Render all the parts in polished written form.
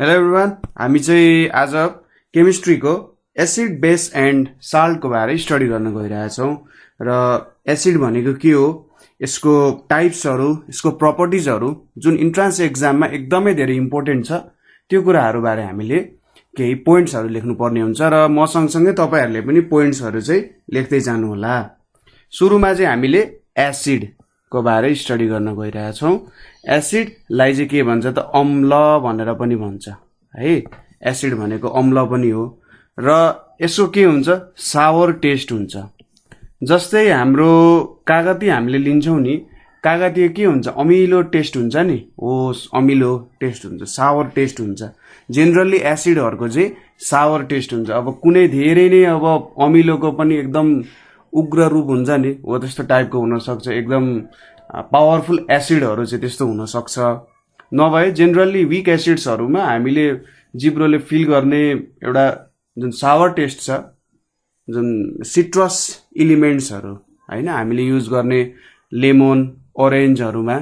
Hello everyone, हामी चाहिँ आज केमिस्ट्रीको एसिड बेस एन्ड साल्टको बारे स्टडी गर्न गइरहेछौँ। र एसिड भनेको के हो, यसको टाइप्सहरू, यसको प्रपर्टिजहरू जुन इन्ट्रान्स एक्जाममा एकदमै धेरै इम्पोर्टेन्ट छ, त्यो कुराहरू बारे हामीले केही पोइन्ट्सहरू लेख्नुपर्ने हुन्छ र म सँगसँगै तपाईहरूले पनि पोइन्ट्सहरू चाहिँ लेख्दै जानुहोला। सुरुमा चाहिँ हामीले एसिडको बारे स्टडी गर्न गइरहेछौँ। एसिडलाई चाहिँ के भन्छ त, अम्ल भनेर पनि भन्छ है। एसिड भनेको अम्ल पनि हो र यसको के हुन्छ, सावर टेस्ट हुन्छ। जस्तै हाम्रो कागती हामीले लिन्छौँ नि, कागती के हुन्छ, अमिलो टेस्ट हुन्छ नि, हो अमिलो टेस्ट हुन्छ, सावर टेस्ट हुन्छ। जेनरली एसिडहरूको चाहिँ सावर टेस्ट हुन्छ। अब कुनै धेरै नै अब अमिलोको पनि एकदम उग्र रूप हुन्छ नि, हो त्यस्तो टाइपको हुनसक्छ। एकदम पावरफुल एसिडहरू चाहिँ त्यस्तो हुनसक्छ। नभए जेनरली विक एसिड्सहरूमा हामीले जिब्रोले फिल गर्ने एउटा जुन सावर टेस्ट छ, जुन सिट्रस इलिमेन्ट्सहरू होइन, हामीले युज गर्ने लेमन ओरेन्जहरूमा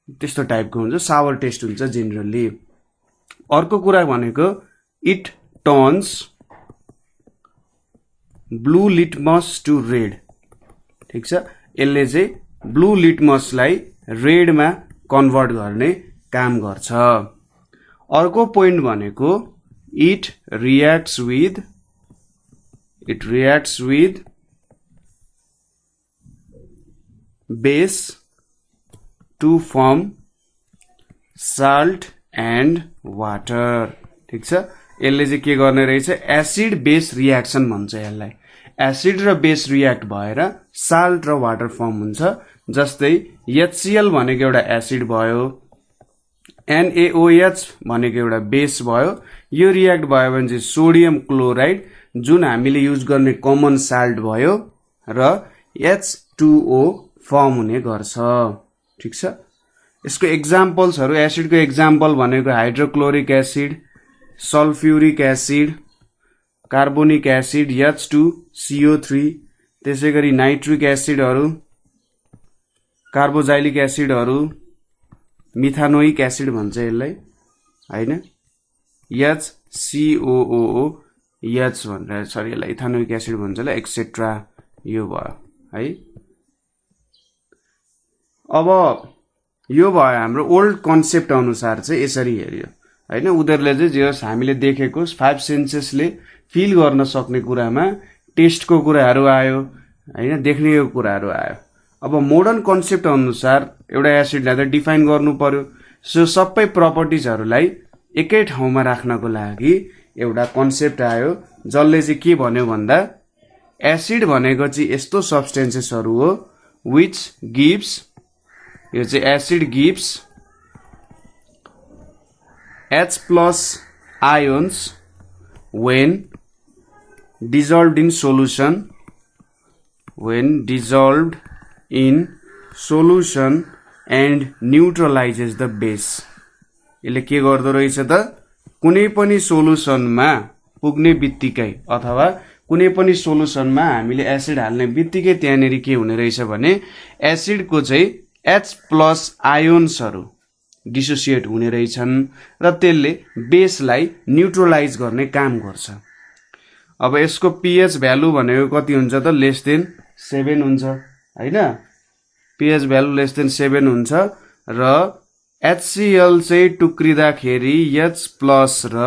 त्यस्तो टाइपको हुन्छ, सावर टेस्ट हुन्छ जेनरली। अर्को कुरा भनेको it turns blue litmus to red. ठिक छ, यसले चाहिँ ब्लू लिटमसलाई रेडमा कन्भर्ट गर्ने काम गर्छ। अर्को पोइन्ट भनेको it reacts with base to form salt and water. ठिक छ, यसले चाहिँ के गर्ने रहेछ, एसिड बेस रियाक्सन भन्छ यसलाई। एसिड र बेस रियाक्ट भएर साल्ट र वाटर फर्म हुन्छ। जस्तै HCl भनेको एउटा एसिड भयो, NaOH भनेको एउटा बेस भयो। यो रियाक्ट भयो भने चाहिँ सोडियम क्लोराइड जुन हामीले युज गर्ने कमन साल्ट भयो र H2O फर्म हुने गर्छ। ठिक छ, यसको एक्जाम्पल्सहरू, एसिडको एक्जाम्पल भनेको hydrochloric acid, sulphuric acid, carbonic acid H2CO3, त्यसै गरी नाइट्रिक एसिडहरू, कार्बोजाइलिक एसिडहरू, मिथानोइक एसिड भन्छ यसलाई होइन, HCOOH भनेर, सरी यसलाई इथानोइक एसिड भन्छ ल, एक्सेट्रा। यो भयो है। अब यो भयो हाम्रो ओल्ड कन्सेप्ट अनुसार चाहिँ यसरी हेऱ्यो होइन। उनीहरूले चाहिँ जे होस् हामीले देखेको 5 सेन्सेसले फिल गर्न सक्ने कुरामा टेस्टको कुराहरू आयो होइन, देख्नेको कुराहरू आयो। अब मोडर्न कन्सेप्ट अनुसार एउटा एसिडलाई त डिफाइन गर्नु पर्यो। सो सबै प्रपर्टिजहरूलाई एकै ठाउँमा राख्नको लागि एउटा कन्सेप्ट आयो, जसले चाहिँ के भन्यो भन्दा, एसिड भनेको चाहिँ यस्तो सब्सटेन्सेसहरू हो विच गिभ्स, यो चाहिँ acid gives H+ ions when dissolved in solution and neutralizes the base। यसले के गर्दो रहेछ त, कुनै पनि सोलुसनमा पुग्ने बित्तिकै अथवा कुनै पनि सोलुसनमा हामीले एसिड हाल्ने बित्तिकै त्यहाँनिर के हुने रहेछ भने एसिडको चाहिँ H+ आयोन्सहरू डिसोसिएट हुने रहेछन् र त्यसले बेसलाई न्युट्रलाइज गर्ने काम गर्छ। अब यसको pH भ्यालु भनेको कति हुन्छ त, <7 हुन्छ होइन। pH भ्यालु <7 हुन्छ र HCl चाहिँ टुक्रिँदाखेरि H+ र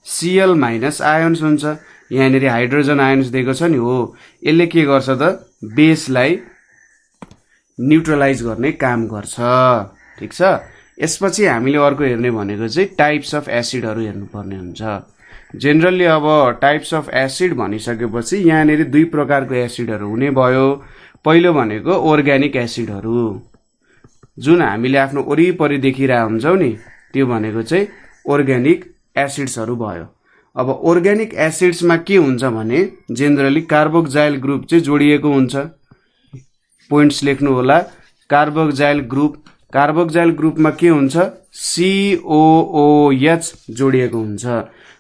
Cl- आयोन्स हुन्छ। यहाँनिर हाइड्रोजन आयोन्स दिएको छ नि, हो यसले के गर्छ त, बेसलाई न्युट्रलाइज गर्ने काम गर्छ। ठिक छ, यसपछि हामीले अर्को हेर्ने भनेको चाहिँ टाइप्स अफ एसिडहरू हेर्नुपर्ने हुन्छ। जेनरली अब टाइप्स अफ एसिड भनिसकेपछि यहाँनिर 2 प्रकारको एसिडहरू हुने भयो। पहिलो भनेको अर्ग्यानिक एसिडहरू, जुन हामीले आफ्नो वरिपरि देखिरहेको हुन्छौँ नि, त्यो भनेको चाहिँ अर्ग्यानिक एसिड्सहरू भयो। अब अर्ग्यानिक एसिड्समा के हुन्छ भने जेनरली कार्बोक्जाइल ग्रुप चाहिँ जोडिएको हुन्छ। पोइन्ट्स लेख्नु होला, कार्बोक्जाइल ग्रुपमा के हुन्छ, COOH जोडिएको हुन्छ।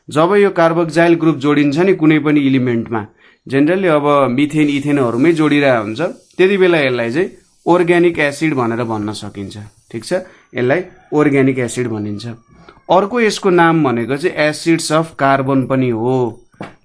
जब यो कार्बोक्जाइल ग्रुप जोडिन्छ नि कुनै पनि इलिमेन्टमा, जेनरली अब मिथेन इथेनहरूमै जोडिरहेको हुन्छ, त्यति बेला यसलाई चाहिँ अर्ग्यानिक एसिड भनेर भन्न सकिन्छ। ठिक छ, यसलाई अर्ग्यानिक एसिड भनिन्छ। अर्को यसको नाम भनेको चाहिँ एसिड्स अफ कार्बन पनि हो।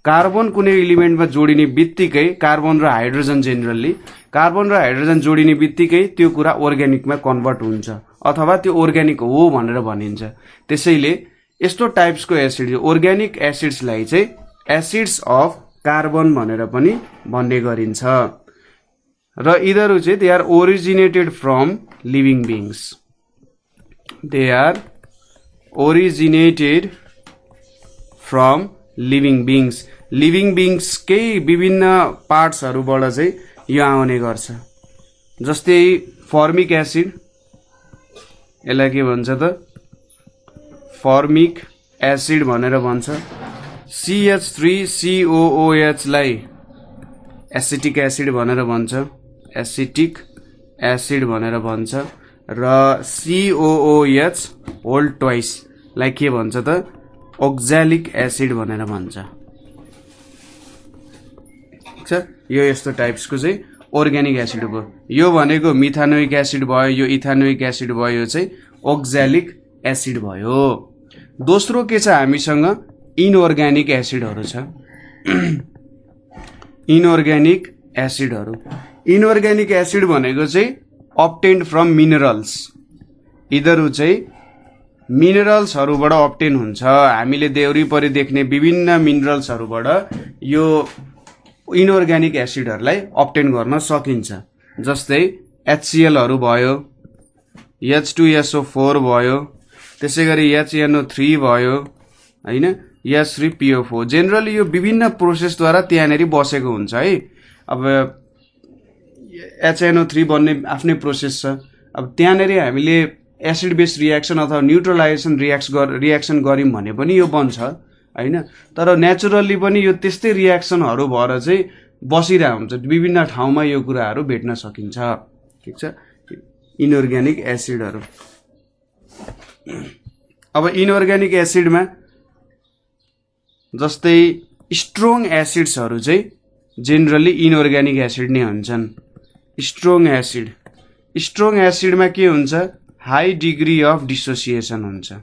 कार्बन कुनै इलिमेन्टमा जोडिने बित्तिकै कार्बन र हाइड्रोजन जेनरली कार्बन र हाइड्रोजन जोडिने बित्तिकै त्यो कुरा अर्ग्यानिकमा कन्भर्ट हुन्छ अथवा त्यो अर्ग्यानिक हो भनेर भनिन्छ। त्यसैले यस्तो टाइप्सको एसिड अर्ग्यानिक एसिड्सलाई चाहिँ एसिड्स अफ कार्बन भनेर पनि भन्ने गरिन्छ र यिनीहरू चाहिँ they are originated from living beings. They are originated from living beings. Living बिङ्सकै विभिन्न पार्ट्सहरूबाट चाहिँ यो आउने गर्छ। जस्तै फर्मिक एसिड, यसलाई के भन्छ त फर्मिक एसिड भनेर भन्छ। CH3COOH लाई एसिटिक एसिड भनेर भन्छ, एसिटिक एसिड भनेर भन्छ र COOH होल ट्वाइस लाई के भन्छ त ओक्जालिक एसिड भनेर भन्छ। यो यस्तो टाइप्सको चाहिँ अर्ग्यानिक एसिड भयो। यो भनेको मिथानोइक एसिड भयो, यो इथानोइक एसिड भयो, यो चाहिँ ओक्जालिक एसिड भयो। दोस्रो के छ हामीसँग इनअर्ग्यानिक एसिडहरू छ। इनअर्ग्यानिक एसिडहरू, इनअर्ग्यानिक एसिड भनेको चाहिँ अब्टेन्ड फ्रम मिनरल्स। यिनीहरू चाहिँ मिनरल्सहरूबाट अब्टेन हुन्छ। हामीले वरिपरि देख्ने विभिन्न मिनरल्सहरूबाट यो इनअर्ग्यानिक एसिडहरूलाई अब्टेन गर्न सकिन्छ। जस्तै HClहरू भयो, H2SO4 भयो, त्यसै गरी HNO3 भयो हैन, H3PO4। जेनरली यो विभिन्न प्रोसेसद्वारा त्यहाँनेरि बसेको हुन्छ है। अब HNO3 बन्ने आफ्नै प्रोसेस छ। अब त्यहाँनेरि हामीले एसिड बेस रियाक्सन अथवा न्युट्रलाइजेसन रियाक्सन गर्यौं भने पनि यो बन्छ हैन। तर नेचुरली पनि यो त्यस्तै रियाक्सनहरू भएर चाहिँ बसिरहेको हुन्छ। विभिन्न ठाउँमा यो कुराहरू भेट्न सकिन्छ। ठीक छ, इनअर्ग्यानिक एसिडहरू। अब इनअर्ग्यानिक एसिडमा जस्तै स्ट्रोङ एसिड्सहरू चाहिँ जेनरली इनअर्ग्यानिक एसिड नै हुन्छन्। स्ट्रोङ एसिड, स्ट्रोङ एसिडमा के हुन्छ हाई डिग्री अफ डिसोसिएसन हुन्छ।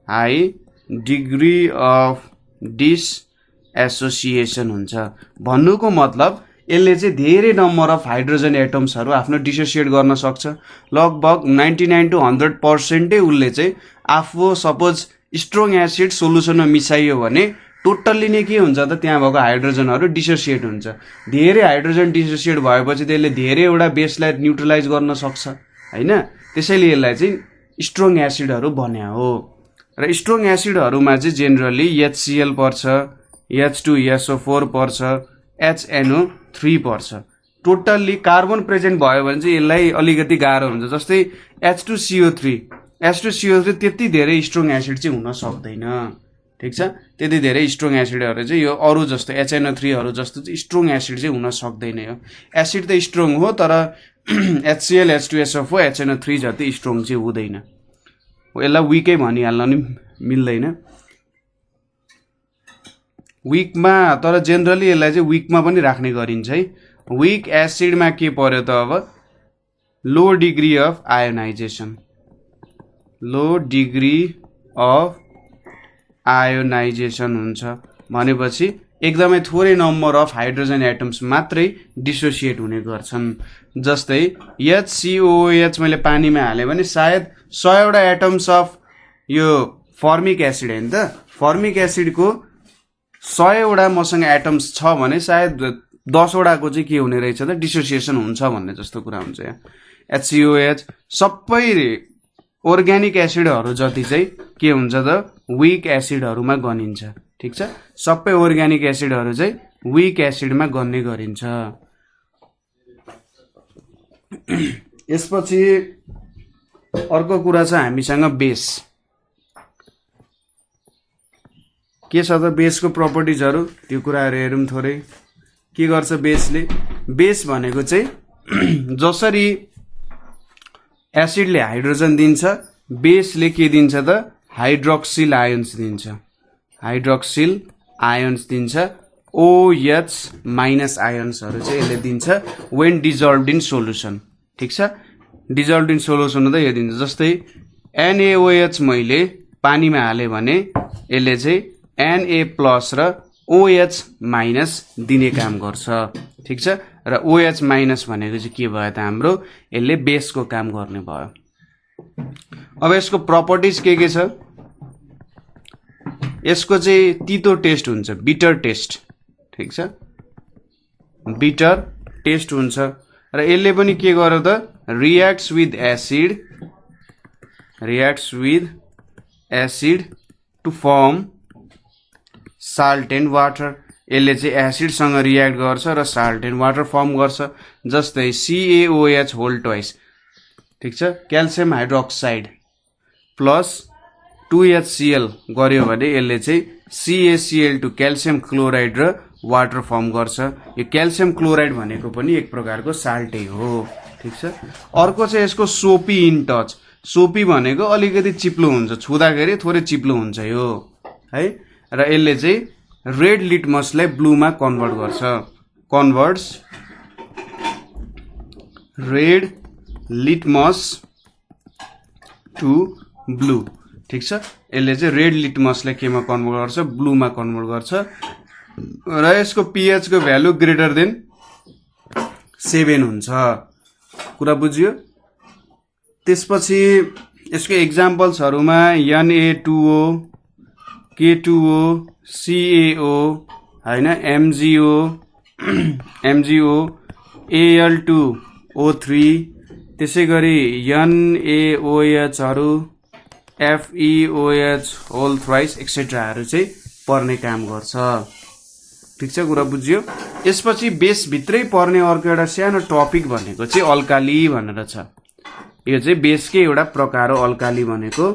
हाई डिग्री अफ डिसएसोसिएसन हुन्छ। भन्नुको मतलब यसले चाहिँ धेरै नम्बर अफ हाइड्रोजन एटम्सहरू आफ्नो डिसोसिएट गर्न सक्छ। लगभग 99 to 100% उसले चाहिँ आफू सपोज स्ट्रोङ एसिड सोलुसनमा मिसाइयो भने टोटल्ली नै के हुन्छ त त्यहाँ भएको हाइड्रोजनहरू डिसोसिएट हुन्छ। धेरै हाइड्रोजन डिसोसिएट भएपछि त्यसले धेरैवटा बेसलाई न्युट्रलाइज गर्न सक्छ हैन। त्यसैले यसलाई चाहिँ स्ट्रोङ एसिडहरू भन्या हो। र स्ट्रोङ एसिडहरूमा चाहिँ जेनरली HCl पर्छ, H2SO4 पर्छ, HNO3 पर्छ। टोटल्ली कार्बन प्रेजेन्ट भयो भने चाहिँ यसलाई अलिकति गाह्रो हुन्छ। जस्तै H2CO3 त्यति धेरै स्ट्रोङ एसिड चाहिँ हुन सक्दैन। ठीक छ, त्यति धेरै स्ट्रोङ एसिडहरू चाहिँ यो अरू जस्तो HNO3हरू जस्तो चाहिँ स्ट्रोङ एसिड चाहिँ हुन सक्दैन। यो एसिड त स्ट्रोङ हो तर HCl, H2SO4, HNO3 जति स्ट्रोङ चाहिँ हुँदैन। यसलाई विकै भनिहाल्न नि मिल्दैन विकमा। तर जेनरली यसलाई चाहिँ विकमा पनि राख्ने गरिन्छ है। विक एसिडमा के पर्यो त अब low degree of ionization. Low degree of ionization हुन्छ भनेपछि एकदमै थोरै नम्बर अफ हाइड्रोजन एटम्स मात्रै डिसोसिएट हुने गर्छन्। जस्तै HCOOH मैले पानीमा हालेँ भने सायद 100वटा एटम्स अफ यो फर्मिक एसिड हैन त, फर्मिक एसिडको 100वटा मसँग एटम्स छ भने सायद 10वटाको चाहिँ के हुने रहेछ त डिसोसिएसन हुन्छ भन्ने जस्तो कुरा हुन्छ। यहाँ HCOOH सबै अर्ग्यानिक एसिडहरू जति चाहिँ के हुन्छ त विक एसिडहरूमा गनिन्छ। ठीक छ, सबै अर्ग्यानिक एसिडहरू चाहिँ विक एसिडमा गन्ने गरिन्छ। यसपछि अर्को कुरा छ हामीसँग बेस। के छ त बेसको प्रपर्टिजहरू, त्यो कुराहरू हेरौँ थोरै। के गर्छ बेसले? बेस भनेको चाहिँ जसरी एसिडले हाइड्रोजन दिन्छ, बेसले के दिन्छ त हाइड्रोक्सिल आयन्स दिन्छ। हाइड्रोक्सिल आयन्स दिन्छ। OH माइनस आयन्सहरू चाहिँ यसले दिन्छ व्हेन डिजल्भड इन सोलुसन। ठीक छ, डिजल्भड इन सोलुसन हुँदा यो दिन्छ। जस्तै NaOH मैले पानीमा हाले भने यसले चाहिँ Na+ र OH- दिने काम गर्छ ठीक छ र OH- भनेको चाहिँ के भयो त हाम्रो यसले बेसको काम गर्ने भयो अब यसको प्रपर्टिज के छ यसको चाहिँ तीतो टेस्ट हुन्छ बिटर टेस्ट ठीक छ बिटर टेस्ट हुन्छ र यसले पनि के गर्यो त reacts with acid to form salt and water यसले चाहिँ एसिडसँग रियाक्ट गर्छ र साल्ट एन्ड वाटर फर्म गर्छ जस्तै CaOH2 ठीक छ क्याल्सियम हाइड्रोक्साइड प्लस 2HCl गर्यो भने यसले चाहिँ CaCl2 क्याल्सियम क्लोराइड र वाटर फर्म गर्छ यो क्याल्सियम क्लोराइड भनेको पनि एक प्रकारको साल्टै हो ठीक छ अर्को चाहिँ यसको सोपी इन टच सोपी भनेको अलिकति चिप्लो हुन्छ छुँदाखेरि थोरै चिप्लो हुन्छ यो है र यसले चाहिँ रेड लिटमसलाई ब्लूमा converts red litmus to blue ठीक छ यसले चाहिँ रेड लिटमसलाई केमा कन्भर्ट गर्छ ब्लूमा कन्भर्ट गर्छ र यसको pH को भ्यालु ग्रेटर देन 7 हुन्छ कुरा बुझियो त्यसपछि यसको एक्जाम्पल्सहरुमा Na2O K2O CaO हैन MgO Al2O3 त्यसैगरी NaOH हरु FeOH होल थ्राइस एक्सेट्रा हरु चाहिँ पर्ने काम गर्छ ठीक छ कुरा बुझियो यसपछि बेस भित्रै पर्ने अर्को एउटा सानो टपिक भनेको चाहिँ अल्काली भनेर छ यो चाहिँ बेसकै एउटा प्रकार हो अल्काली भनेको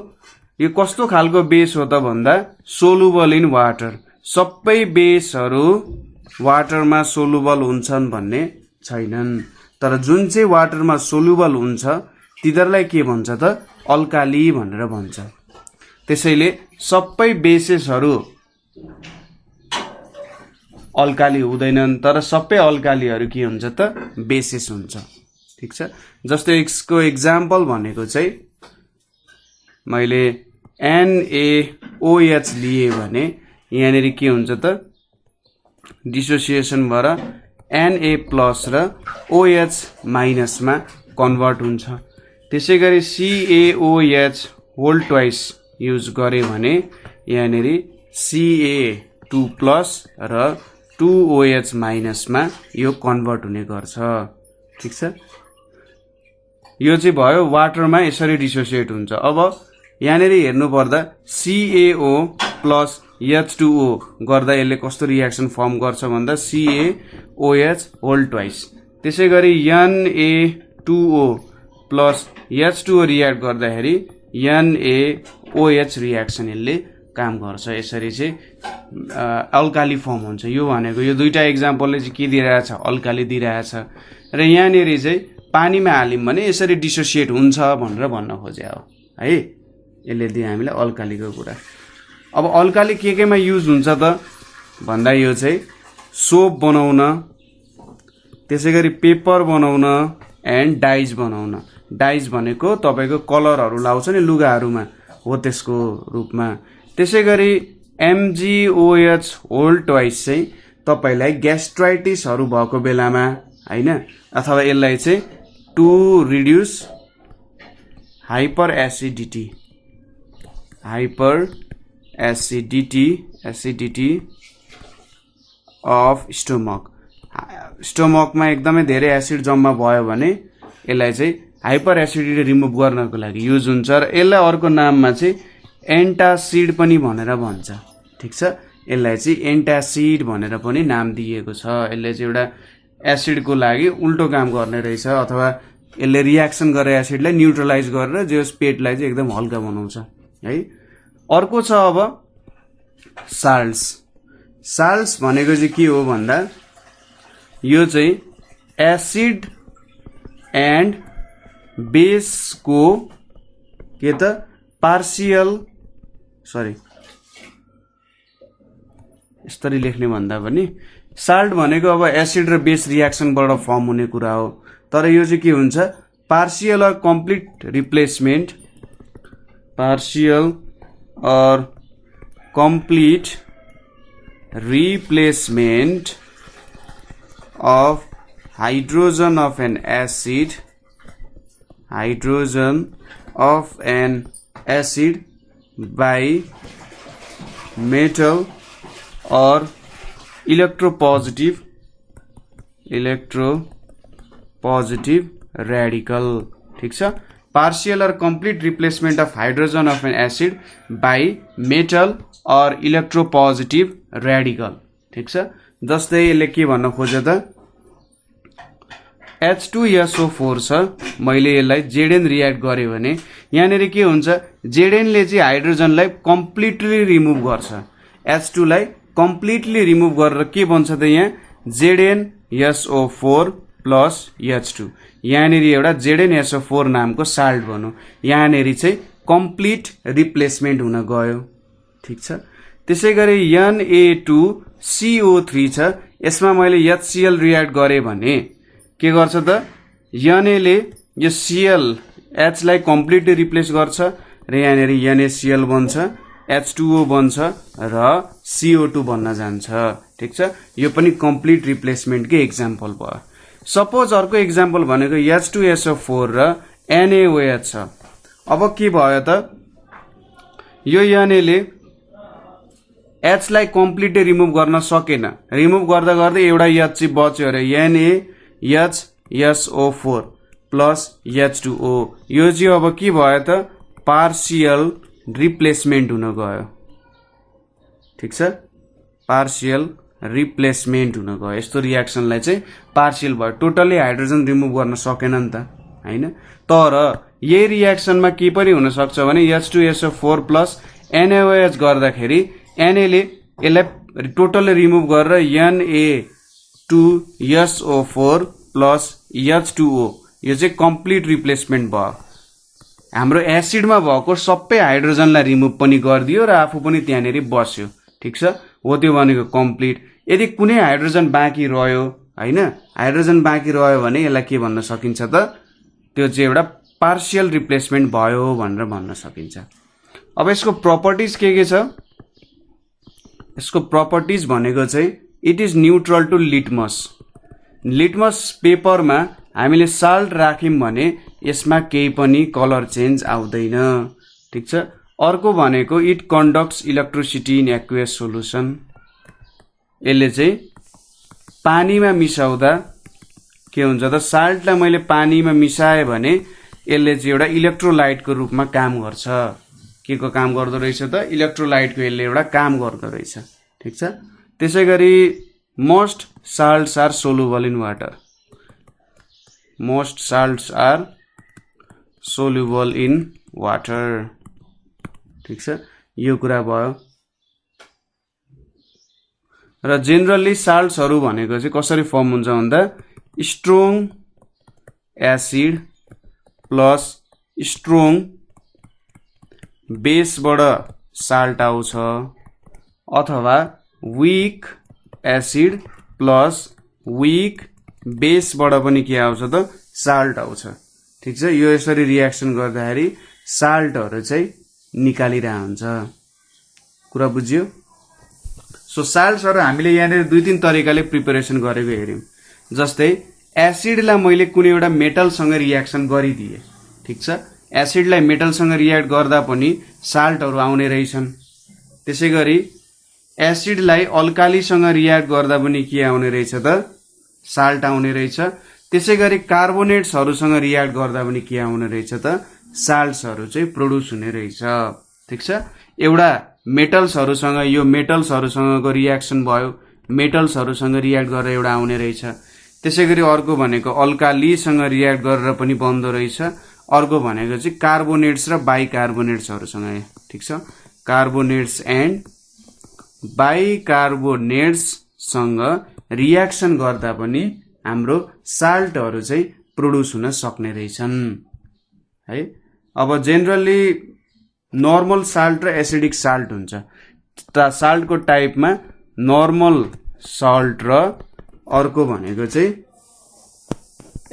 यो कस्तो खालको बेस हो त भन्दा सोलुबल इन वाटर सबै बेसहरु वाटरमा सोलुबल हुन्छन् भन्ने छैनन् तर जुन चाहिँ वाटरमा सोलुबल हुन्छ तिनीहरुलाई के भन्छ त अल्काली भनेर भन्छ त्यसैले सबै बेसेसहरु अल्काली हुँदैनन् तर सबै अल्कालीहरु के हुन्छ त बेसिस हुन्छ ठीक छ जस्तै यसको एक्जाम्पल भनेको चाहिँ मैले NaOH लिए भने यहाँनेरि के हुन्छ त डिसोसिएसन भएर Na+ र OH- मा कन्भर्ट हुन्छ त्यसैगरी CaOH2 युज गरे भने यहाँनेरि Ca2+ र 2OH- मा यो कन्भर्ट हुने गर्छ ठीक छ यो चाहिँ भयो वाटरमा यसरी डिसोसिएट हुन्छ अब यहाँनेरि हेर्नु पर्दा CaO + H2O गर्दा यसले कस्तो रियाक्सन फर्म गर्छ भन्दा CaOH2 त्यसैगरी Na2O + H2O रियाक्ट गर्दाखेरि NaOH रियाक्सन यसले काम गर्छ यसरी चाहिँ अल्काली फर्म हुन्छ यो भनेको यो दुईटा एक्जाम्पलले चाहिँ के दिइरहेछ अल्काली दिइरहेछ र यहाँनेरि चाहिँ पानीमा हाल्यौं भने यसरी डिसोसिएट हुन्छ भनेर भन्न खोजे हो है यसले दिए हामीलाई अल्कालीको कुरा अब अल्काली केमा युज हुन्छ त भन्दा यो चाहिँ सोप बनाउन त्यसैगरी पेपर बनाउन एन्ड डाइज बनाउन डाइज भनेको तपाईको कलरहरु लाउँछ नि लुगाहरुमा हो त्यसको रूपमा त्यसैगरी MgOH2 चाहिँ तपाईलाई ग्यास्ट्राइटिसहरु भएको बेलामा हैन अथवा यसलाई चाहिँ to reduce hyper acidity of स्टोमकमा एकदमै धेरै एसिड जम्मा भयो भने यसलाई चाहिँ हाइपर एसिडिटी रिमुभ गर्नको लागि युज हुन्छ र यसलाई अर्को नाममा चाहिँ एन्टासिड पनि भनेर भन्छ ठीक छ यसलाई चाहिँ एन्टासिड भनेर पनि नाम दिएको छ यसले चाहिँ एउटा एसिडको लागि उल्टो काम गर्ने रहेछ अथवा यसले रियाक्सन गरे एसिडलाई न्यूट्रलाइज गरेर जस पेटलाई चाहिँ एकदम हल्का बनाउँछ है अर्को छ अब साल्ट्स भनेको चाहिँ के हो भन्दा यो चाहिँ एसिड एन्ड बेसको के त पार्शियल यसरी लेख्ने भन्दा पनि साल्ट भनेको अब एसिड र बेस रियाक्सनबाट फर्म हुने कुरा हो तर यो चाहिँ के हुन्छ partial or complete or complete replacement of hydrogen of an acid by metal or electropositive radical. ठीक छ, partial or complete replacement of hydrogen of an acid by metal or electropositive radical. ठीक छ, जस्तै यसले के भन्न खोज्यो त H2SO4 छ, मैले यसलाई Zn रियाक्ट गरे भने यहाँनेर के हुन्छ, Zn ले चाहिँ हाइड्रोजनलाई कम्प्लिटली रिमुभ गर्छ, H2 लाई कम्प्लिटली रिमुभ गरेर के बन्छ त यहाँ ZnSO4 प्लस H2। यहाँनेर एउटा ZnSO4 नामको साल्ट भनौं, यहाँनेर चाहिँ कम्प्लिट रिप्लेसमेन्ट हुन गयो। ठीक छ, त्यसैगरी Na2CO3 छ, यसमा मैले HCl रियाक्ट गरे भने के गर्छ त, Na ले यो Cl H लाई कम्प्लिटली रिप्लेस गर्छ र यहाँनेर NaCl बन्छ, H2O बन्छ र CO2 बन्न जान्छ। ठीक छ, यो पनि कम्प्लिट रिप्लेसमेन्ट के एक्जाम्पल भयो। सपोज अर्को एक्जाम्पल भनेको H2SO4 र NaOH छ। अब के भयो त, यो Na ले H लाई कम्प्लिटली रिमुभ गर्न सकेन, रिमुभ गर्दा गर्दै एउटा H चाहिँ बच्यो र NaHSO4 प्लस H2O, यो चाहिँ अब के भयो त पार्शियल रिप्लेसमेन्ट हुन गयो। ठीक छ, पार्शियल रिप्लेसमेन्ट हुन गयो। यस्तो रियाक्सनलाई चाहिँ पार्शियल भयो, टोटली हाइड्रोजन रिमुभ गर्न सकेन नि त हैन। तर यही रियाक्सनमा के पनि हुन सक्छ भने H2SO4 प्लस NaOH गर्दाखेरि Na ले यसलाई टोटली रिमुभ गरेर Na2SO4 प्लस H2O, यो चाहिँ कम्प्लिट रिप्लेसमेन्ट भयो। हाम्रो एसिडमा भएको सबै हाइड्रोजनलाई रिमुभ पनि गरिदियो र आफू पनि त्यहाँनेरि बस्यो। ठीक छ, हो त्यो भनेको कम्प्लिट। यदि कुनै हाइड्रोजन बाँकी रह्यो हैन, हाइड्रोजन बाँकी रह्यो भने यसलाई के भन्न सकिन्छ त, त्यो चाहिँ एउटा पार्शियल रिप्लेसमेन्ट भयो भनेर भन्न सकिन्छ। अब यसको प्रपर्टिज के छ, यसको प्रपर्टिज भनेको चाहिँ it is neutral to litmus. Litmus पेपरमा हामीले साल्ट राख्यौं भने यसमा केही पनि कलर चेन्ज आउँदैन। ठीक छ, अर्को भनेको it conducts electricity in aqueous solution. यसले चाहिँ पानीमा मिसाउँदा के हुन्छ त, साल्टलाई मैले पानीमा मिसाए भने यसले चाहिँ एउटा इलेक्ट्रोलाइटको रूपमा काम गर्छ। के को काम गर्दो रहेछ त, इलेक्ट्रोलाइटको यसले एउटा काम गर्दो रहेछ। ठीक छ, त्यसैगरी most salts are soluble in water. Most salts are soluble in water. ठीक छ, यो कुरा भयो। र जेनरली साल्ट्सहरु भनेको चाहिँ कसरी फर्म हुन्छ भन्दा स्ट्रोङ एसिड प्लस स्ट्रोङ बेसबाट साल्ट आउँछ, अथवा वीक एसिड प्लस वीक बेसबाट पनि के आउँछ त साल्ट आउँछ। ठीक छ, यो यसरी रियाक्सन गर्दाखेरि साल्टहरु चाहिँ निकालिरा हुन्छ। कुरा बुझ्यो? सो साल्ट्सहरु हामीले यहाँ दुई तीन तरिकाले प्रिपरेसन गरेको हेर्यौं। जस्तै एसिडलाई मैले कुनै एउटा मेटलसँग रियाक्सन गरिदिए, ठीक छ, एसिडलाई मेटलसँग रियाक्ट गर्दा पनि साल्टहरु आउने रहेछन्। त्यसैगरी एसिडलाई अल्कालीसँग रियाक्ट गर्दा पनि के आउने रहेछ त साल्ट आउने रहेछ। त्यसैगरी कार्बोनेट्सहरुसँग रियाक्ट गर्दा पनि के आउने रहेछ त साल्ट्सहरु चाहिँ प्रोड्युस हुने रहेछ। ठीक छ, एउटा मेटल्सहरुसँग यो मेटल्सहरुसँगको रियाक्सन भयो, मेटल्सहरुसँग रियाक्ट गरेर एउटा आउने रहेछ। त्यसैगरी अर्को भनेको अल्कालीसँग रियाक्ट गरेर पनि बन्द रहेछ। अर्को भनेको चाहिँ कार्बोनेट्स र बाइकार्बोनेट्सहरुसँग। ठीक छ, कार्बोनेट्स एन्ड बाइकार्बोनेट्ससँग रियाक्सन गर्दा पनि हाम्रो साल्टहरु चाहिँ प्रोड्युस हुन सक्ने रहेछन् है। अब जेनरली नर्मल साल्ट र एसिडिक साल्ट हुन्छ। साल्टको टाइपमा नर्मल साल्ट र अर्को भनेको चाहिँ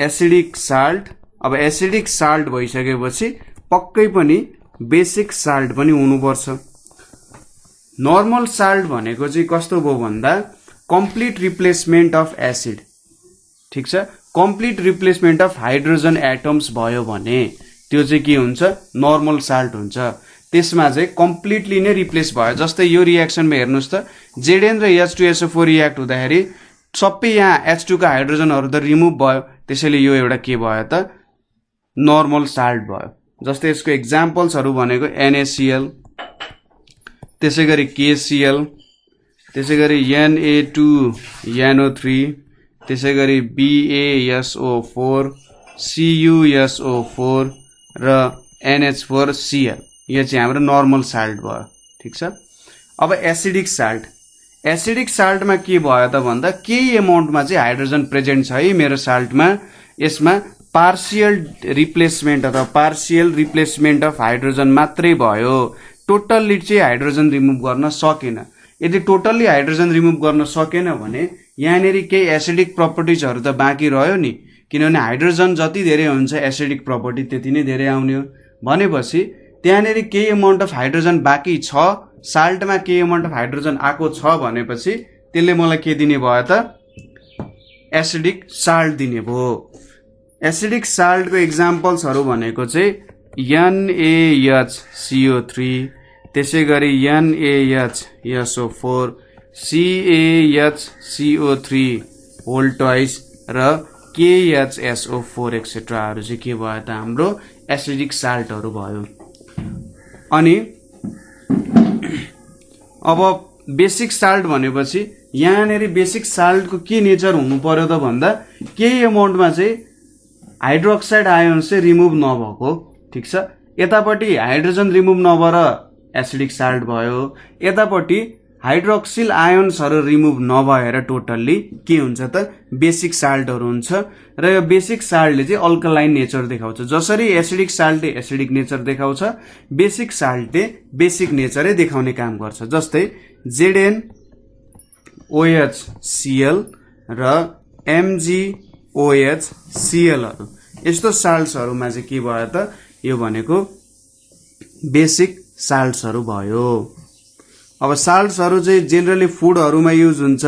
एसिडिक साल्ट। अब एसिडिक साल्ट भइसकेपछि पक्कै पनि बेसिक साल्ट पनि हुनुपर्छ। नर्मल साल्ट भनेको चाहिँ कस्तो भयो भन्दा कम्प्लिट रिप्लेसमेन्ट अफ एसिड, ठिक छ, complete replacement of hydrogen atoms भयो भने त्यो चाहिँ के हुन्छ, नर्मल साल्ट हुन्छ। त्यसमा चाहिँ कम्प्लिटली नै रिप्लेस भयो। जस्तै यो रियाक्सनमा हेर्नुहोस् त, जेडेन र H2SO4 रियाक्ट हुँदाखेरि सबै यहाँ H2 का हाइड्रोजनहरू त रिमुभ भयो, त्यसैले यो एउटा के भयो त, नर्मल साल्ट भयो। जस्तै यसको एक्जाम्पल्सहरू भनेको NaCl, त्यसै गरी KCl, त्यसै गरी Na2NO3, त्यसै गरी BaSO4, CuSO4 र NH4Cl। यो चाहिँ हाम्रो नर्मल साल्ट भयो, ठिक छ। अब एसिडिक साल्ट, एसिडिक साल्टमा के भयो त भन्दा केही एमाउन्टमा चाहिँ हाइड्रोजन प्रेजेन्ट छ है मेरो साल्टमा, यसमा पार्शियल रिप्लेसमेन्ट अथवा पार्शियल रिप्लेसमेन्ट अफ हाइड्रोजन मात्रै भयो, टोटल्ली चाहिँ हाइड्रोजन रिमुभ गर्न सकेन। यदि टोटल्ली हाइड्रोजन रिमुभ गर्न सकेन भने यहाँनिर केही एसिडिक प्रपर्टिजहरू त बाँकी रह्यो नि, किनभने हाइड्रोजन जति धेरै हुन्छ एसिडिक प्रपर्टी त्यति नै धेरै आउने हो। भनेपछि त्यहाँनिर केही अमाउन्ट अफ हाइड्रोजन बाँकी छ, साल्टमा केही अमाउन्ट अफ हाइड्रोजन आएको छ भनेपछि त्यसले मलाई के दिने भयो त, एसिडिक साल्ट दिने भयो। एसिडिक साल्टको एक्जाम्पल्सहरू भनेको चाहिँ NaHCO3, त्यसै गरी NaHSO4, CaHCO3 होल ट्वाइस र KHSO4 एक्सेट्राहरू चाहिँ के भयो त, हाम्रो एसिडिक साल्टहरू भयो। अनि अब बेसिक साल्ट भनेपछि यहाँनिर बेसिक साल्टको के नेचर हुनु पर्यो त भन्दा केही अमाउन्टमा चाहिँ हाइड्रोक्साइड आयोन चाहिँ रिमुभ नभएको, ठिक छ। यतापट्टि हाइड्रोजन रिमुभ नभएर एसिडिक साल्ट भयो, यतापट्टि हाइड्रोक्सिल आयोन्सहरू रिमुभ नभएर टोटल्ली के हुन्छ त, बेसिक साल्टहरू हुन्छ। र यो बेसिक साल्टले चाहिँ अल्कलाइन नेचर देखाउँछ। जसरी एसिडिक साल्टले एसिडिक नेचर देखाउँछ, बेसिक साल्टले बेसिक नेचरै देखाउने काम गर्छ। जस्तै ZnOHCl र MgOHClहरू यस्तो साल्ट्सहरूमा चाहिँ के भयो त, यो भनेको बेसिक साल्ट्सहरू भयो। अब साल्ट्सहरू चाहिँ जेनरली फुडहरूमा युज हुन्छ,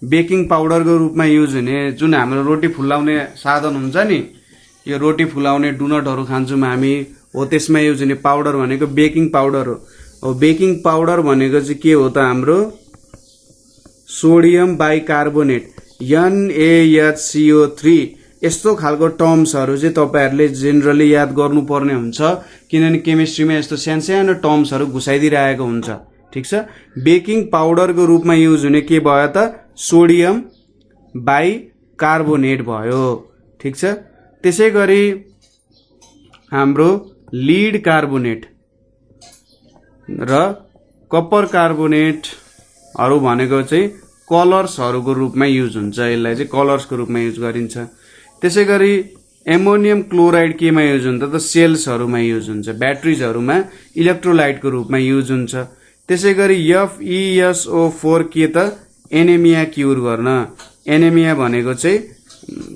बेकिङ पाउडरको रूपमा युज हुने, जुन हाम्रो रोटी फुलाउने साधन हुन्छ नि, यो रोटी फुलाउने डोनटहरू खान्छौँ हामी, हो त्यसमा युज हुने पाउडर भनेको बेकिङ पाउडर हो। हो बेकिङ पाउडर भनेको चाहिँ के हो त, हाम्रो सोडियम बाइकार्बोनेट NaHCO3 यस्तो खालको टर्म्सहरू चाहिँ तपाईहरुले जेनरली याद गर्नुपर्ने हुन्छ, किनभने केमिस्ट्रीमा यस्तो सानो टर्म्सहरू घुसाइदिरहेको हुन्छ, ठीक छ। बेकिङ पाउडरको रूपमा युज हुने के भयो त, सोडियम बाइकार्बोनेट भयो, ठीक छ। त्यसै गरी हाम्रो लिड कार्बोनेट र कपर कार्बोनेटहरू भनेको चाहिँ कलर्सहरूको रूपमा युज हुन्छ, यसलाई चाहिँ कलर्सको रूपमा युज गरिन्छ। त्यसै गरी एमोनियम क्लोराइड केमा युज हुन्छ त, सेल्सहरूमा युज हुन्छ, ब्याट्रिजहरूमा इलेक्ट्रोलाइटको रूपमा युज हुन्छ। त्यसै गरी FeSO4 के त, एनेमिया क्युर गर्न। एनेमिया भनेको चाहिँ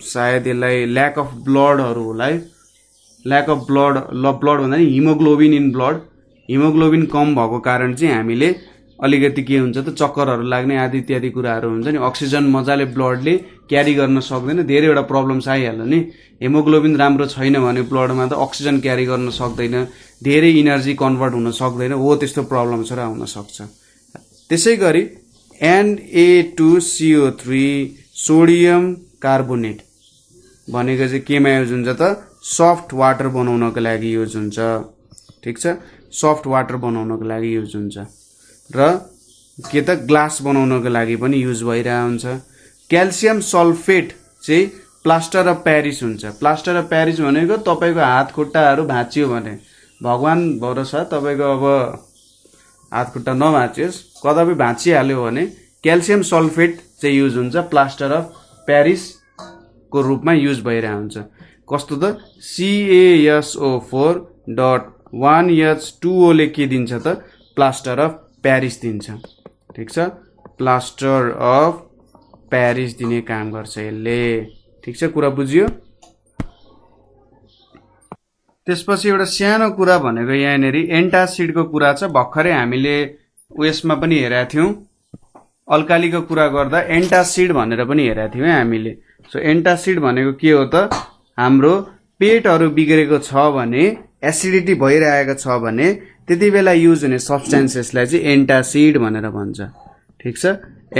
सायद यसलाई ल्याक अफ ब्लडहरू होला, ल्याक अफ ब्लड भन्दा नि हिमोग्लोबिन इन ब्लड, हिमोग्लोबिन कम भएको कारण चाहिँ हामीले अलिकति के हुन्छ त, चक्करहरू लाग्ने आदि इत्यादि कुराहरू हुन्छ नि। अक्सिजन मजाले ब्लडले क्यारी गर्न सक्दैन, धेरैवटा प्रब्लम्स आइहाल्यो नि। हिमोग्लोबिन राम्रो छैन भने ब्लडमा त अक्सिजन क्यारी गर्न सक्दैन, धेरै इनर्जी कन्भर्ट हुन सक्दैन, हो त्यस्तो प्रब्लम्सहरू आउन सक्छ। त्यसै गरी Na2CO3 सोडियम कार्बोनेट भनेको चाहिँ केमा युज हुन्छ त, सफ्ट वाटर बनाउनको लागि युज हुन्छ, ठीक छ। सफ्ट वाटर बनाउनको लागि युज हुन्छ र के त, ग्लास बनाउनको लागि पनि युज भइरहेको हुन्छ। क्याल्सियम सल्फेट चाहिँ प्लास्टर अफ प्यारिस हुन्छ। प्लास्टर अफ प्यारिस भनेको तपाईको हात खुट्टाहरू भाँचियो भने, भगवान भरोसा तपाईको अब हात खुट्टा नभाँचियोस्, कदापि भाँचिहाल्यो भने क्याल्सियम सल्फेट चाहिँ युज हुन्छ, प्लास्टर अफ प्यारिसको रूपमा युज भइरहेको हुन्छ। कस्तो त, CaSO4.1H2O ले के दिन्छ त, प्लास्टर अफ प्यारिस दिन्छ, ठीक छ। प्लास्टर अफ प्यारिस दिने काम गर्छ यसले, ठीक छ। कुरा बुझियो। त्यसपछि एउटा सानो कुरा भनेको यहाँनिर एन्टासिडको कुरा छ। भर्खरै हामीले उयसमा पनि हेरेका थियौं अल्कालीको कुरा गर्दा एन्टासिड भनेर पनि हेरेका थियौं हामीले सो एन्टासिड भनेको के हो त हाम्रो पेटहरु बिग्रेको छ भने एसिडिटी भइरहेको छ भने त्यतिबेला युज हुने सब्स्टेन्सेसलाई चाहिँ एन्टासिड भनेर भन्छ ठीक छ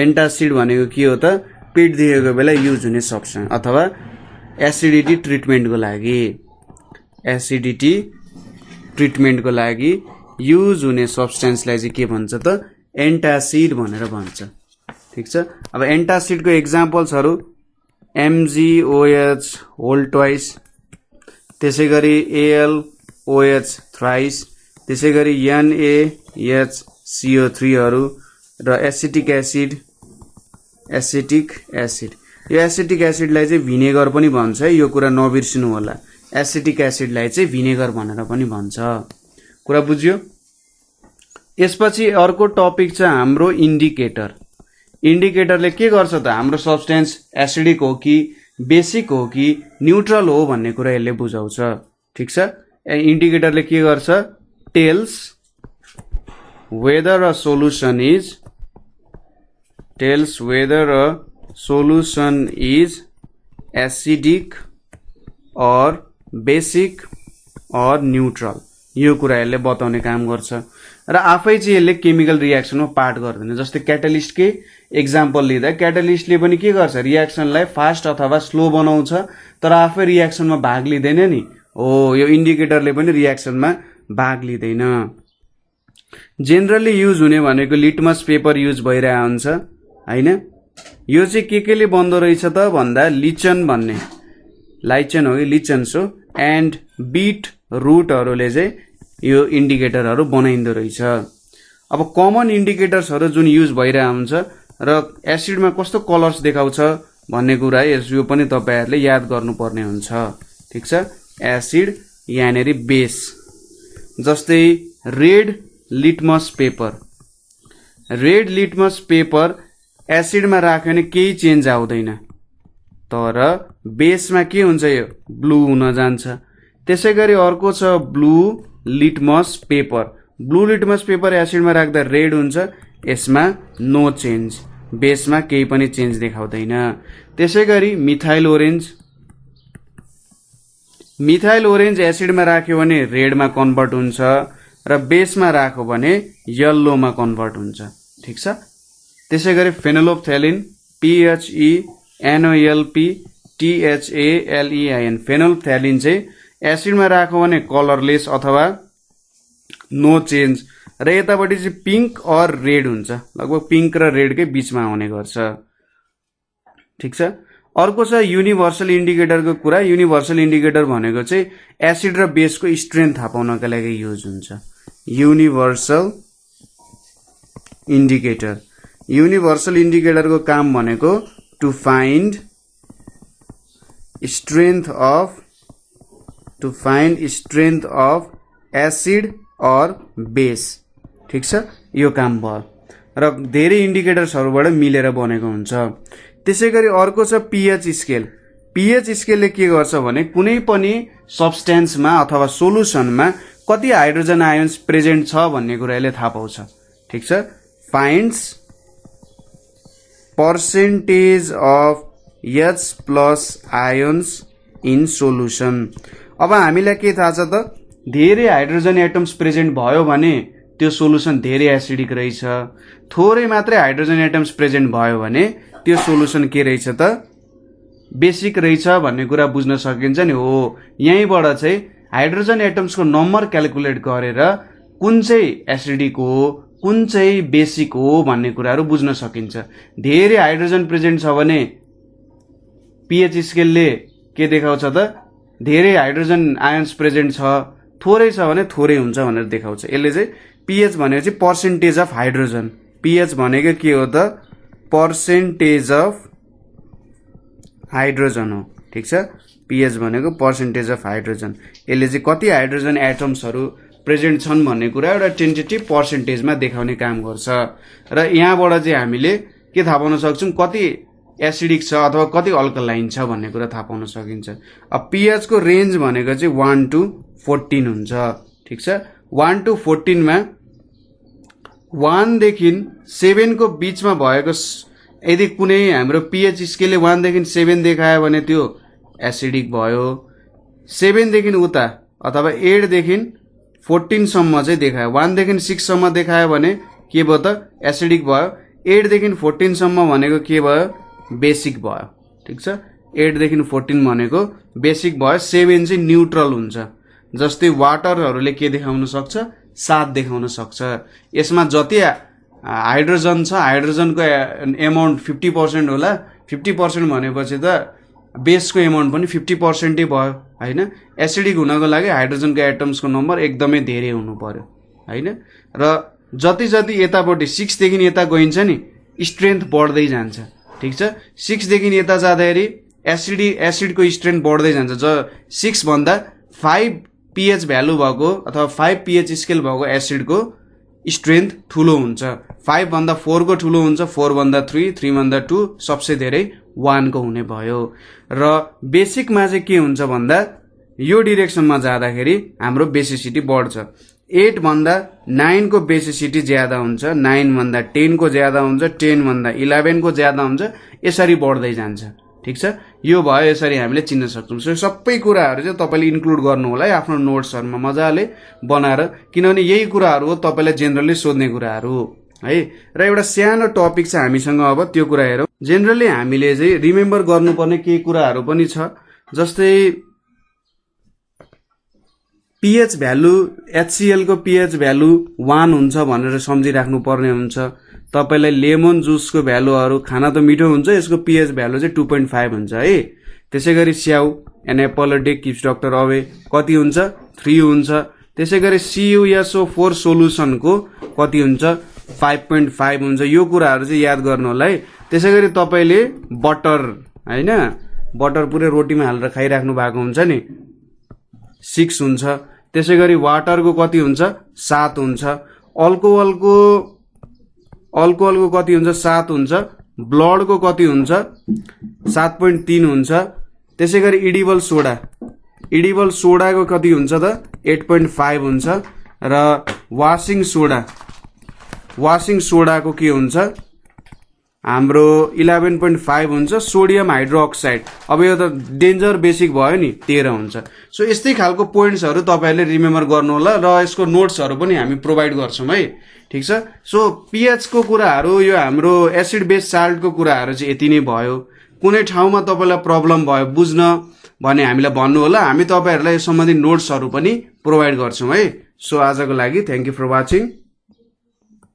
एन्टासिड भनेको के हो त पेट दुखेको बेला युज हुने सब्स्टेन्स अथवा एसिडिटी ट्रिटमेन्टको लागि एसिडिटी ट्रिटमेन्टको लागि युज हुने सब्स्टेन्सलाई चाहिँ के भन्छ त एन्टासिड भनेर भन्छ ठीक छ अब एन्टासिडको एक्जाम्पल्सहरु MgOH होल ट्वाइस त्यसैगरी AlOH थ्राइस त्यसैगरी NaHCO3 हरु र एसिटिक एसिड यो एसिटिक एसिडलाई चाहिँ भिनेगर पनि भन्छ है यो कुरा नबिर्सिनु होला एसिटिक एसिडलाई चाहिँ भिनेगर भनेर पनि भन्छ कुरा बुझ्यो यसपछि अर्को टपिक छ हाम्रो इन्डिकेटरले के गर्छ त हाम्रो सब्स्टेन्स एसिडिक हो कि बेसिक हो कि न्यूट्रल हो भन्ने कुरा यसले बुझाउँछ ठीक छ इन्डिकेटरले के गर्छ tells whether a solution is acidic or basic or neutral यो कुरा यसले बताउने काम गर्छ र आफै चाहिँ यसले केमिकल रियाक्सनमा पार्ट गर्दैन जस्तै क्याटलिस्टकै एक्जाम्पल लिँदा क्याटलिस्टले पनि के गर्छ रियाक्सनलाई फास्ट अथवा स्लो बनाउँछ तर आफै रियाक्सनमा भाग लिँदैन नि हो यो इन्डिकेटरले पनि रियाक्सनमा भाग लिँदैन जेनरली युज हुने भनेको लिटमस पेपर युज भइरहेको हुन्छ हैन यो चाहिँ केले बन्दो रहेछ त भन्दा लिचन भन्ने लाइचन हो कि लिचन्स हो एन्ड बीट रुटहरुले चाहिँ यो इन्डिकेटरहरु बनाइन्दो रहेछ अब कमन इन्डिकेटर्सहरु जुन युज भइरहेको हुन्छ र एसिडमा कस्तो कलर्स देखाउँछ भन्ने कुरा यो पनि तपाईहरुले याद गर्नुपर्ने हुन्छ ठीक छ एसिड यानेरी बेस जस्तै रेड लिटमस पेपर एसिडमा राख्यो भने केही चेन्ज आउँदैन तर बेसमा के हुन्छ यो ब्लू हुन जान्छ त्यसैगरी अर्को छ ब्लू लिटमस पेपर एसिडमा राख्दा रेड हुन्छ यसमा नो चेन्ज बेसमा केही पनि चेन्ज देखाउँदैन त्यसैगरी मिथाइल ओरेन्ज एसिडमा राख्यो भने रेडमा कन्भर्ट हुन्छ र बेसमा राख्यो भने येल्लोमा कन्भर्ट हुन्छ ठीक छ त्यसैगरी फेनोल्फथ्यालिन PHENOLPTHALEIN फेनोल्फथ्यालिन चाहिँ एसिडमा राख्यो भने कलरलेस अथवा नो चेन्ज र यतापटि चाहिँ पिंक और रेड हुन्छ लगभग पिंक र रेडकै बीचमा आउने गर्छ ठीक छ अर्को छ युनिभर्सल इन्डिकेटरको कुरा युनिभर्सल इन्डिकेटर भनेको चाहिँ एसिड र बेसको स्ट्रेन्थ थाहा पाउनका लागि युज हुन्छ युनिभर्सल इन्डिकेटरको काम भनेको to find strength of acid or base ठीक छ यो काम भयो र धेरै इन्डिकेटर्सहरुबाट मिलेर बनेको हुन्छ त्यसैगरी अर्को छ पीएच स्केलले के गर्छ भने कुनै पनि सब्स्टेन्समा अथवा सोलुसनमा कति हाइड्रोजन आयन्स प्रेजेन्ट छ भन्ने कुरा यसले थाहा पाउँछ ठीक छ finds percentage of H+ ions in solution अब हामीलाई के थाहा छ त धेरै हाइड्रोजन एटम्स प्रेजेन्ट भयो भने त्यो सोलुसन धेरै एसिडिक रहेछ थोरै मात्रै हाइड्रोजन एटम्स प्रेजेन्ट भयो भने त्यो सोलुसन के रहेछ त बेसिक रहेछ भन्ने कुरा बुझ्न सकिन्छ नि हो यहीबाट चाहिँ हाइड्रोजन एटम्सको नम्बर क्याल्कुलेट गरेर कुन चाहिँ एसिडिक हो कुन चाहिँ बेसिक हो भन्ने कुराहरु बुझ्न सकिन्छ धेरै हाइड्रोजन प्रेजेन्ट छ भने पीएच स्केलले के देखाउँछ त धेरै हाइड्रोजन आयन्स प्रेजेन्ट छ थोरै छ भने थोरै हुन्छ भनेर देखाउँछ यसले चाहिँ पीएच भनेको चाहिँ पर्सेन्टेज अफ हाइड्रोजन पीएच भनेको के हो त पर्सेन्टेज अफ हाइड्रोजन हो ठीक छ पीएच भनेको पर्सेन्टेज अफ हाइड्रोजन यसले चाहिँ कति हाइड्रोजन एटम्सहरु प्रेजेन्ट छन् भन्ने कुरा एउटा टेन्टेटिभ पर्सेन्टेजमा देखाउने काम गर्छ र यहाँबाट चाहिँ हामीले के थाहा पाउन सक्छौं कति एसिडिक छ अथवा कति अल्कलाइन छ भन्ने कुरा थाहा पाउन सकिन्छ अब पीएच को रेन्ज भनेको चाहिँ 1 to 14 हुन्छ ठीक छ 1 to 14 मा 1 देखि 7 को बीचमा भएको यदि कुनै हाम्रो pH स्केलले 1 देखि 7 देखायो भने त्यो एसिडिक भयो। 7 देखि उता अथवा 8 देखि 14 सम्म चाहिँ देखायो। 1 देखि 6 सम्म देखायो भने के भयो त एसिडिक भयो। 8 देखि 14 सम्म भनेको के भयो बेसिक भयो। ठीक छ, 8 देखि 14 भनेको बेसिक भयो। 7 चाहिँ न्यूट्रल हुन्छ। जस्तै वाटरहरूले के देखाउन सक्छ 7 देखाउन सक्छ। यसमा जति हाइड्रोजन छ हाइड्रोजनको एमाउन्ट 50% होला। 50% भनेपछि त बेसको एमाउन्ट पनि 50% भयो हैन। एसिडिक हुनको लागि हाइड्रोजनको एटम्सको नम्बर एकदमै धेरै हुनु पर्यो हैन। र जति जति यतापट्टि 6 देखि यता गइन्छ नि स्ट्रेन्थ बढ्दै जान्छ। ठीक छ, 6 देखि यता जाँदाखेरि एसिडको स्ट्रेन्थ बढ्दै जान्छ। 6 भन्दा 5 pH भ्यालु भएको अथवा 5 pH स्केल भएको एसिडको स्ट्रेन्थ ठुलो हुन्छ। 5 भन्दा 4 को ठुलो हुन्छ, 4 भन्दा 3, 3 भन्दा 2, सबसे धेरै 1 को हुने भयो। र बेसिकमा चाहिँ के हुन्छ भन्दा यो डिरेक्सनमा जाँदाखेरि हाम्रो बेसिसिटी बढ्छ। 8 भन्दा 9 को बेसिसिटी ज्यादा हुन्छ, 9 भन्दा 10 को ज्यादा हुन्छ, 10 भन्दा 11 को ज्यादा हुन्छ, यसरी बढ्दै जान्छ। ठीक छ, यो भयो। यसरी हामीले चिन्न सक्छौं। सो सबै कुराहरु चाहिँ तपाईले इन्क्लुड गर्नु होला है आफ्नो नोट्सहरुमा मजाले बनाएर, किनभने यही कुराहरु हो तपाईलाई जेनरली सोध्ने कुराहरु है। र एउटा सानो टपिक छ हामीसँग, अब त्यो कुरा हेरौं। जेनरली हामीले चाहिँ रिमेम्बर गर्नुपर्ने केही कुराहरु पनि छ। जस्तै pH भ्यालु, HCl को pH भ्यालु 1 हुन्छ भनेर सम्झिराख्नु पर्ने हुन्छ। तपाईलाई लेमन जुसको भ्यालुहरु खान त मिठो हुन्छ, यसको pH भ्यालु चाहिँ 2.5 हुन्छ है। त्यसैगरी स्याउ an apple a day keeps doctor away कति हुन्छ 3 हुन्छ। त्यसैगरी CuSO4 सोलुसनको कति हुन्छ 5.5 हुन्छ। यो कुराहरु चाहिँ याद गर्नु होला है। त्यसैगरी तपाईले बटर हैन, बटर पुरै रोटीमा हालेर खाइराख्नु भएको हुन्छ नि 6 हुन्छ। त्यसैगरी वाटरको कति हुन्छ 7 हुन्छ। अल्कोहलको कति हुन्छ 7 हुन्छ। ब्लडको कति हुन्छ 7.3 हुन्छ। त्यसैगरी इडिबल सोडाको कति हुन्छ त 8.5 हुन्छ। र वाशिङ सोडाको के हुन्छ हाम्रो 11.5 हुन्छ। सोडियम हाइड्रोक्साइड, अब यो त डेन्जर बेसिक भयो नि 13 हुन्छ। सो यस्तै खालको पोइन्ट्सहरु तपाईहरुले रिमेम्बर गर्नु होला र यसको नोट्सहरु पनि हामी प्रोवाइड गर्छौं है। ठीक छ, सो pH को कुराहरु, यो हाम्रो एसिड बेस साल्टको कुराहरु चाहिँ यति नै भयो। कुनै ठाउँमा तपाईलाई प्रब्लम भयो बुझ्न भने हामीलाई भन्नु होला, हामी तपाईहरुलाई यो सम्बन्धी नोट्सहरु पनि प्रोवाइड गर्छौं है। सो आजको लागि थ्यांक यू फर वाचिङ।